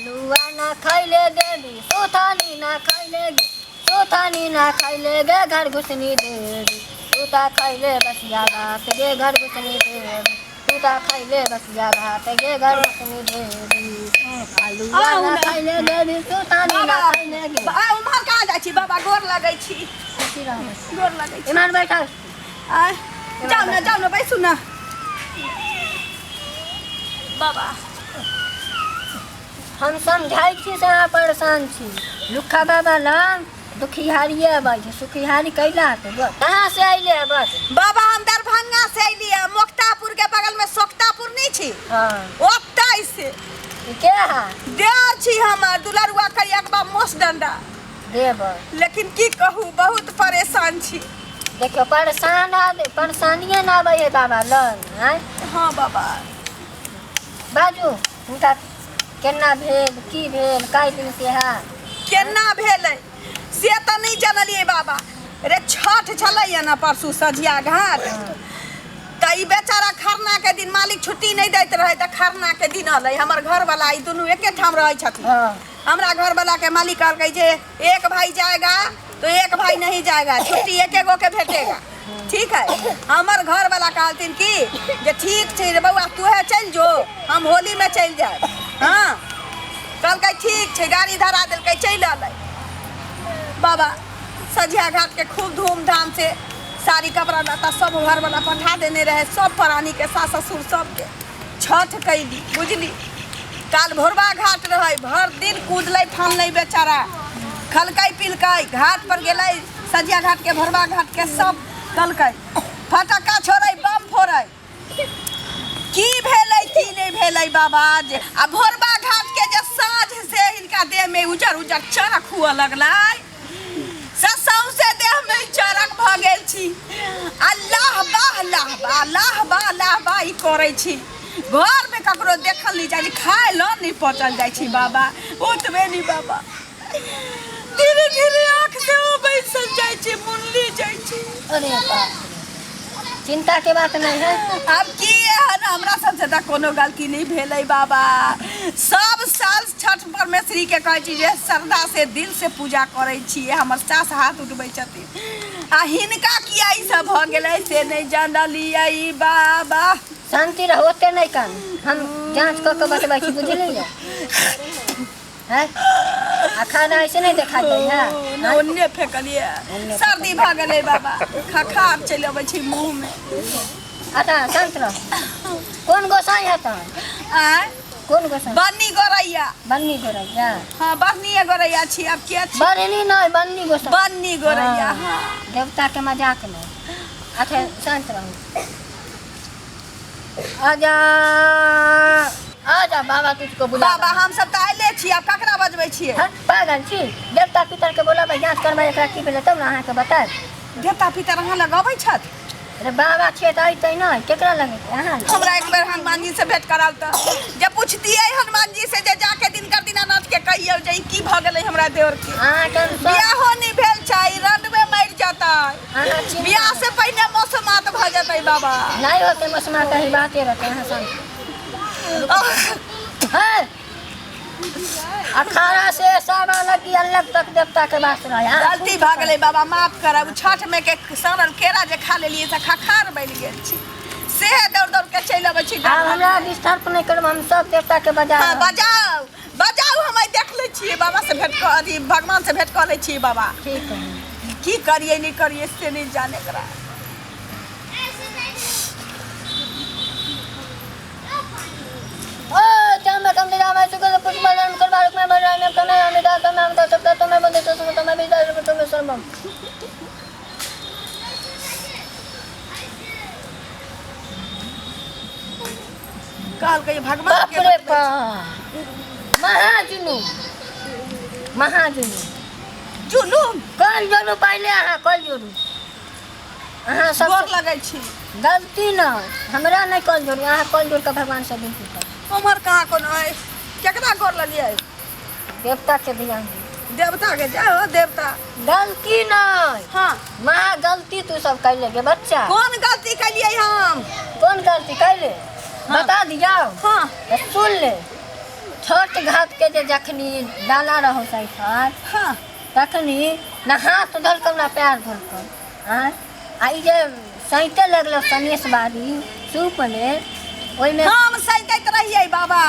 हलुआ ना खैले देवी सुथानी ना खैले गे सुथानी ना खैले गे घर घुसनी देवी तूता खैले बसिया घाट गे घर घुसनी देवी तूता खैले बसिया घाट गे घर घुसनी देवी हलुआ ना खैले देवी सुथानी ना खैले गे उम्हर कहाँ जाइ छी बाबा गोर लगै छी गोर लगै छी इमान बैठल जाओ ना बैसू ना बाबा हम समझाई छी से अहाँ परेशान छी लुखा बाबा लंग दुखिहारी अबै छै सुखिहारी कैला कहाँ से अइले बस बाबा हम दरभंगा से अइली मोक्तापुर के बगल में सोक्तापुर नहीं छी ओतै से के है देव छी हमर दुलरुआ करिया के बाप मोस डंडा देव लेकिन की कहूँ बहुत परेशान छी देखियो परेशानिए ना आबै है बाबा लंग हाँ बाबा बाजू हुनका केना भेल की भेल कई दिन से है केना भेलै से तो नहीं जानलिए बाबा रे छठ छलै ना परसू सझिया घाट त ई बेचारा खरना के दिन मालिक छुट्टी नहीं दैत रहे त खरना के दिन अलै हमर घर वाला ई दुनू एके ठाम रहै छथिन हमरा घर वाला के मालिक कहलकै जे एक भाई जाएगा तो एक भाई नहीं जाएगा छुट्टी एक गो के भेटेगा ठीक है हमर घर वाला कहलथिन कि जे ठीक छै रे बउआ तूहे चल जो हम होली में चल जाए हाँ कहलकै ठीक छै गाड़ी धरा देलकै चल अलै बाबा सझिया घाट के खूब धूमधाम से साड़ी कपड़ा लत्ता सब घर वाला पठा देने रहे सब प्राणी के सास ससुर सबके छठ कैली बुझली काल भोरबा घाट रहे भर दिन कूदलै फानलै बेचारा खलकै पिलकै घाट पर गेलै सझिया घाट के भोरबा घाट के सब कलकै फटक्का छोड़ै बम फोड़ै की भेलै की नहीं भेलै बाबा जे आ भोरबा घाट के जे साँझ से हिनका देह में उजर उजर चरक हुआ लगलै सौंसे देह में चरक भ गेल छी अल्लाह लाह ई करै छी घर में ककरो देखल नहीं जाइ खाए ल नहीं पचल जाइ छी बाबा ओतबे नहीं बाबा धीरे धीरे आँख से ओ बैसल जाइ छी मुनली जाइ छी अरे चिंता के बात नहीं है अब की है ना हमरा सबसे तक कोनो गलती नहीं भेलै बाबा सब साल छठ परमेश्वरी के कहै छी जे श्रद्धा से दिल से पूजा करै छी हमर सास हाथ उठबै छथिन आ हिनका किया ई सब भ गेलै से नहीं जानलियै बाबा शांति रहो ओते नहीं कान हम जांच क के बतबै छी बुझलियै है आ खाना ऐसे नहीं देखा दे है ओन्ने फेकलिए सर्दी भ गेलै बाबा खखार चलि अबै छी मुंह में आता शांत रह कौन गोसाई है त कौन गोसाई बन्नी गोरैया हां बन्नी गोरैया छी अब के छी बन्नी नहीं बन्नी गोसाई बन्नी गोरैया हां देवता के मजाक नहीं अच्छा शांत रहो आजा बाबा तुझको बुला बाबा हम सब त आइले छी अब ककरा बजबै छियै पागल छी देवता पितर के बोलाबै जांच करबै एकरा की भेलै तब ना अहाँ के बताए देवता पितर अहाँ लगाबै छथ अरे बाबा छियै त अइतै नै केकरा लगे अहाँ हमरा एक बेर हनुमान जी से भेंट कराल त जे पूछतियै हनुमान जी से जे जाके दिनकर दीनानाथ के कहियो जे की भ गेलै हमरा देवर के अहाँ के बियाह नहीं भेल छै रंड में मर जाता बियाह से पहले मौसमात भ जतै बाबा नहीं होते मौसमा कहीं बाते रहते हैं शांत है अखाड़ा से सामा लगी अलग तक देवता के बात रहा गलती भ गेलै बाबा माफ करब छठ में के सड़ल केरा जे खा लेलिए से खखार बन गेल छी से दौड़ दौड़ के चलि अबै छी हमरा डिस्टर्ब नहीं करब हम सब देवता के बजाओ बजाओ हम देख ले छियै बाबा से भेंट कर अथी भगवान से भेंट कर ले छियै बाबा ठीक है की करिए नहीं करिए से नहीं जाने करा मैं कम दिला मैं सुकर पुष्प बलन कर बालक में बन रहा कम मैं दाता मैं बता सकता तो मैं बंदे तो सुनो तो मैं भी दाता तो मैं शर्मम काल के भगवान के महाजुनु जुलूम कल जुनु पहले अहाँ कल जुनु अहाँ सब गोर लगै छी गलती न हमरा नहीं कल जुनु अहाँ कल जुनु का भगवान से विनती कर हमर कहाँ कोनो है केकरा गोर ललिए देवता के ध्यान देवता के जाओ देवता गलती नहीं हाँ माँ गलती तू सब कैले गे बच्चा कौन गलती कैलिए हम कौन गलती कैले बता दिया हाँ सुन ले छठ घाट के जे जखनी डाला रहो सैठार हाँ तखनी ना हाथ धोलकर ना पैर धोलकर आ ई जे सैते लगल सनेश बारी सूप में ओई में हम सैतैत रहिए बाबा।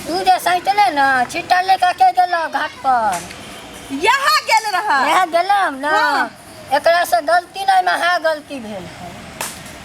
तू जे सैतले ना छिट्टा लेकर के गेल घाट पर यहाँ गेल रहा यहाँ गेलम ना हाँ। एकरा से गलती नहीं में हाँ गलती भेल है।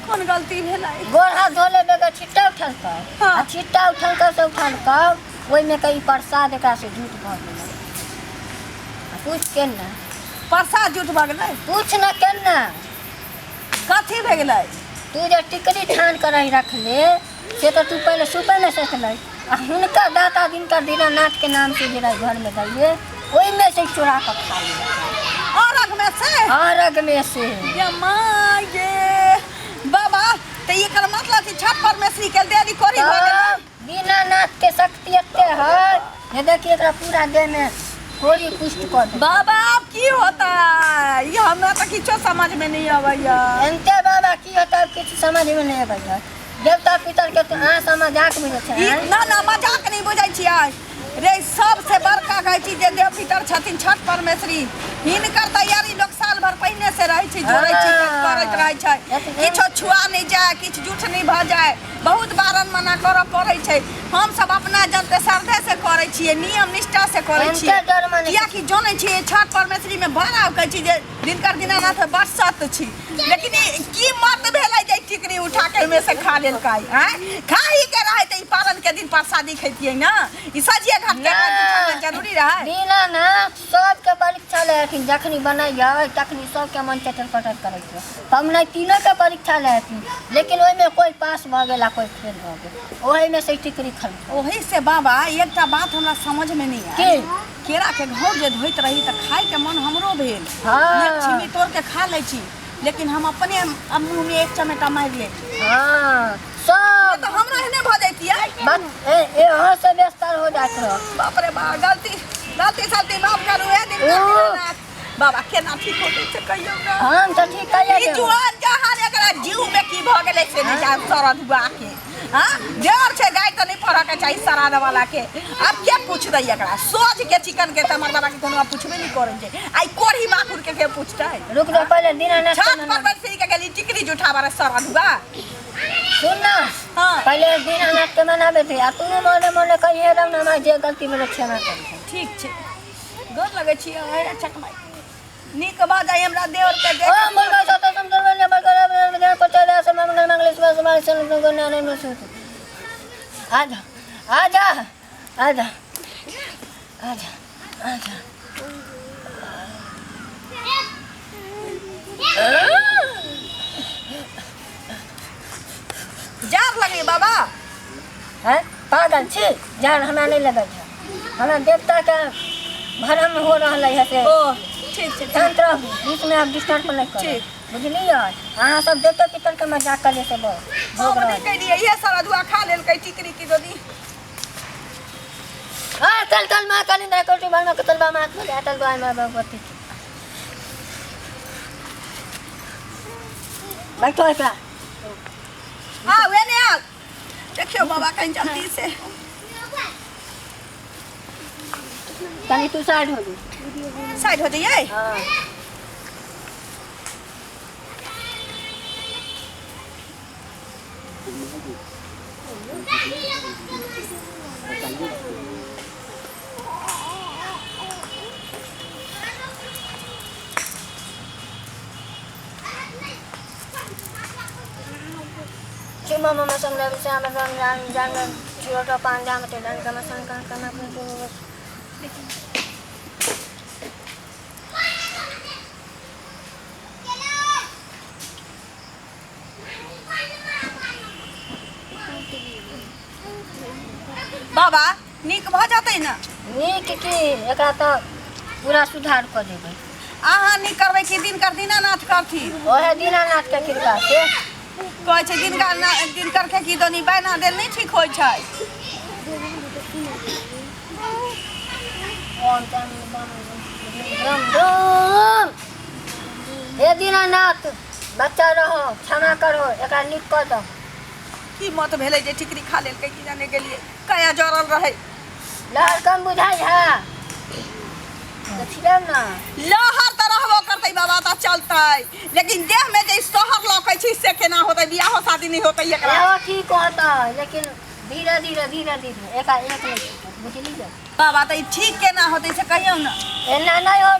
कौन गलती भेल गोड़ हाथ धोले बेगर छिट्टा उठल कर हाँ। आ छिट्टा उठल कर से उठल कर ओई में कई प्रसाद एकरा से झूठ भऽ गेलै। पूछ के ना प्रसाद झूठ भऽ गेलै। पूछ ना के ना कथी भऽ गेलै। तू जे टिकरी ठान कर रख ले से तो तू पहले सुपे में सोचल आ हुनका दाता दिनकर दीनानाथ के नाम से जरा घर में दैए ओई में से चुरा कर खा ले औरग में से अरग में से ये माँ ये बाबा तो ये कर मतलब कि छठ परमेश्वरी के देरी कोरी भऽ गेलै। दीनानाथ के शक्ति एते है ये देखिए एकरा पूरा देह में कोरी पुष्ट कर दे। बाबा अब की होता है ये हमरा तो किछो समझ में नहीं आबैया। एनते बाबा की होता है कुछ समझ में नहीं आबैया। देवता पितर के तो अहाँ मजाक बुझे छै ना ना मजाक नहीं बुझै छियै रे। सबसे बड़का कहै छी जे देव पितर छथिन छठ परमेश्वरी हिनकर तैयारी लोग साल भर पहिने से रहै छै जोड़ै छै करैत रहै छै किछो छुआ नहीं जाए किछ झूठ नहीं भऽ जाए बहुत बारन मना करऽ पड़ै छै। हम सब अपना जनते श्रद्धे से करै छियै नियम निष्ठा से करै छियै कियाकि जानै छियै छठ परमेश्वरी में बड़ा कहै छी जे दिनकर दीनानाथ बड़ सत्य छी लेकिन की मत भेलै जे टिकरी उठा के में से खा लेल काई हैं खाई के रहे त ई पारण के दिन प्रसादी खैतियै ना ई सजिए घाट के खाना जरूरी रहे। दीनानाथ सबके परीक्षा ले हथिन जखनी बनैया तखनी सबके मन चटर पटर करै छै हम नहीं तीनों के परीक्षा ले हथिन लेकिन ओई में कोई पास भऽ गेला कोई फेल भऽ गेल ओही में से टिकरी खल ओही से बाबा एकटा बात हमरा समझ में नहीं आयल केरा के घौर जे धोइत रही त खाए के मन हमरो भेल हाँ। एक छिमी तोड़ के खा लै छी लेकिन हम अपने मुंह में एक चमेटा मार ले हां सब तो हमरा एहने भ जैतियै बस ए हां से बेस्तर हो जात रहो। बाप रे बा गलती गलती सलती माफ करू ए दिन बाबा केना ठीक होते से कहियो ना हम तो ठीक कहिए ई जुआन जहान एकरा जीव में की भ गेलै से नहीं जान सरद बुआ के हां देर छै गाय त नहीं फरक के चाहिए सराद वाला के अब के पूछ दई एकरा सोच के चिकन के त मर्दावा के कोनो पूछबे नहीं करै छै आई कोढ़ी माकुर के पूछतै। रुक जा पहले दीनानाथ छठ परमेश्वरी के गेली टिकरी जुठा बारे सरद बुआ सुन ना हां पहले दीनानाथ के मनाबे थे आ तू मोने मोने कहिए रम ना जे गलती में क्षमा कर ठीक छै गोर लगै छी है चकमाई नीक बात आई हमरा देवर के देख ओ मुर्गा सत समझ में बगर में पचादा से मंगल मंगल सुबह सुबह से गन्ना ने सोत आजा आजा आजा आजा आजा जार लगे बाबा हैं पागल छी जान हमरा नहीं लगल है हमरा देवता के भरम हो रहल है से ओ ठीक छै शांत रह बीच में आप डिस्टर्ब नहीं कर ठीक। बुझलिए अहाँ सब देवता पितर के मजाक कर ले सब भोग हम रहा नहीं कहिए ये सारा दुआ खा लेल कई टिकरी की दोदी हां कल कल मां कल नहीं कोटी बाल में कतल बा मां अटल बा में भगवती बैठो एकरा हां वे ने आ देखियो बाबा कहीं जल्दी से तनी तू साइड हो जा साइड हो जाइए हां Cuma mama sang dari sana jangan jual panjang dan kama sang kama pun बाबा नीक भ जाते ना नीक की एकरा तो पूरा सुधार कर देबै अहाँ नीक करबै कि दिनकर दीनानाथ करथी ओहे दीनानाथ के कृपा से कहै छै दिनकर के की दोनी बैना देल नहीं ठीक होय छै हे दीनानाथ बच्चा रहो क्षमा करो एकरा नीक कर दो की मत भेलै जे टिकरी खा लेल के की जाने के लिए कया जरल रहे लहर कम बुझाई है तो छिड़ब ना। लहर तो रहबो करते बाबा तो चलते, लेकिन देह में जे सोहर लौकै छी से केना होतै? बियाह शादी नहीं होतै एकरा। एहो ठीक होता लेकिन धीरे धीरे धीरे धीरे एक नहीं बुझली जा बाबा तो ठीक केना होतै से कहियो ना। एना नहीं हो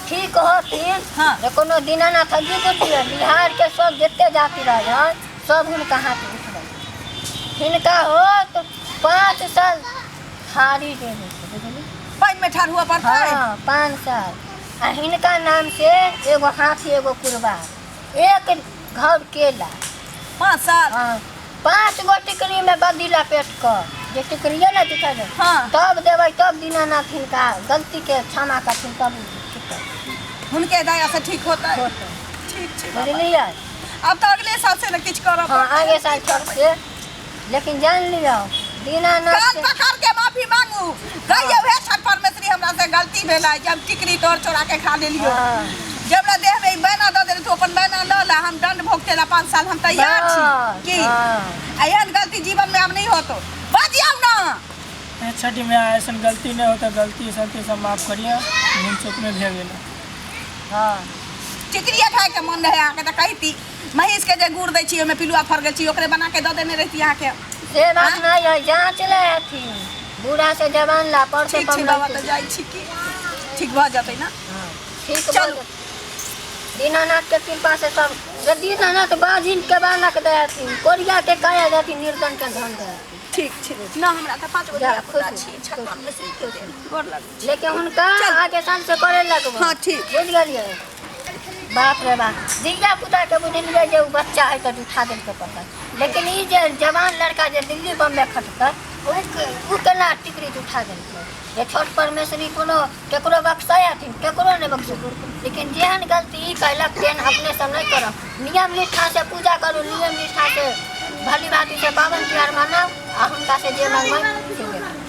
ठीक होती। हाँ। कोनो दीनानाथ जी के बिहार के सब जितने जाति रहे सब हुनका हाथ उठबै। हिनका हो तो 5 साल थारी दे बुझली। पानी में ठाड़ हुआ पड़ता है। हाँ 5 साल। आ हिनका नाम से एगो हाथी एगो कुरबार एक घर केला 5 साल। हाँ 5 गो टिकरी में बदी लपेट कर जे टिकरिए ना दिखा दे हाँ। तब देवे तब दीनानाथ हिनका गलती के क्षमा करथिन तब ठीक उनके दया से ठीक होता है। होतै। ठीक बुझलिए। अब तो अगले साल से न कुछ करब। हाँ आगे साल चढ़ से लेकिन जान लियो दीनानाथ कान के पकड़ के माफी मांगू कहियो हे छठ परमेश्वरी हमरा से गलती भेलै जब टिकरी तोड़ चोरा के खा लेलियो। हाँ। जब ना देह में बैना दे देली तो अपन बैना ल ला हम दंड भोगते ला 5 साल हम तैयार छी की। हाँ। एहन गलती जीवन में अब नहीं होतो बजियाओ ना। छठी में ऐसा गलती नहीं होता, गलती सब माफ करिए, भूल चूक में भे गेल। हाँ टिकरिया खाए के मन रहे आके त कहती महीष के जे गुड़ दै छी ओमे पिलुआ फर गेल छी ओकरे बना के द देने रहती आके। से बात नहीं है जांच ले हथिन बूढ़ा से जवान ला पर से ठीक छै बाबा त जाई छी की ठीक भ जतै ना। ठीक चलो। चल दीनानाथ के कृपा से सब जे दीनानाथ बाजिन के बालक दे हथिन कोरिया के काया जाती निर्धन के धन दे हथिन। ठीक छै ना हमरा त 5 गो जा, दिया खुदा खुश छी हो, छठ खुश। परमेश्वरी के दे गोर लग। लेकिन हुनका चल। आगे साल से करे लगबो। हाँ, ठीक। बुझ गेलिए। बाप रे बाप दिया पुता के बुझलिए जे बच्चा है तो उठा दे के पता लेकिन ई जे जवान लड़का जे दिल्ली बम्बे खटता उ केना टिकरी उठा दे ये छोट परमेश्वरी कोनो केकरो बख्शा हथिन केकरो नहीं बख्शो लेकिन जेहन गलती ई कैलक तेन अपने से नहीं करब। नियम निष्ठा से पूजा करू नियम निष्ठा से भली भांति से पावन त्योहार मनाओ आ हुनका से जे मांगबै से देबै।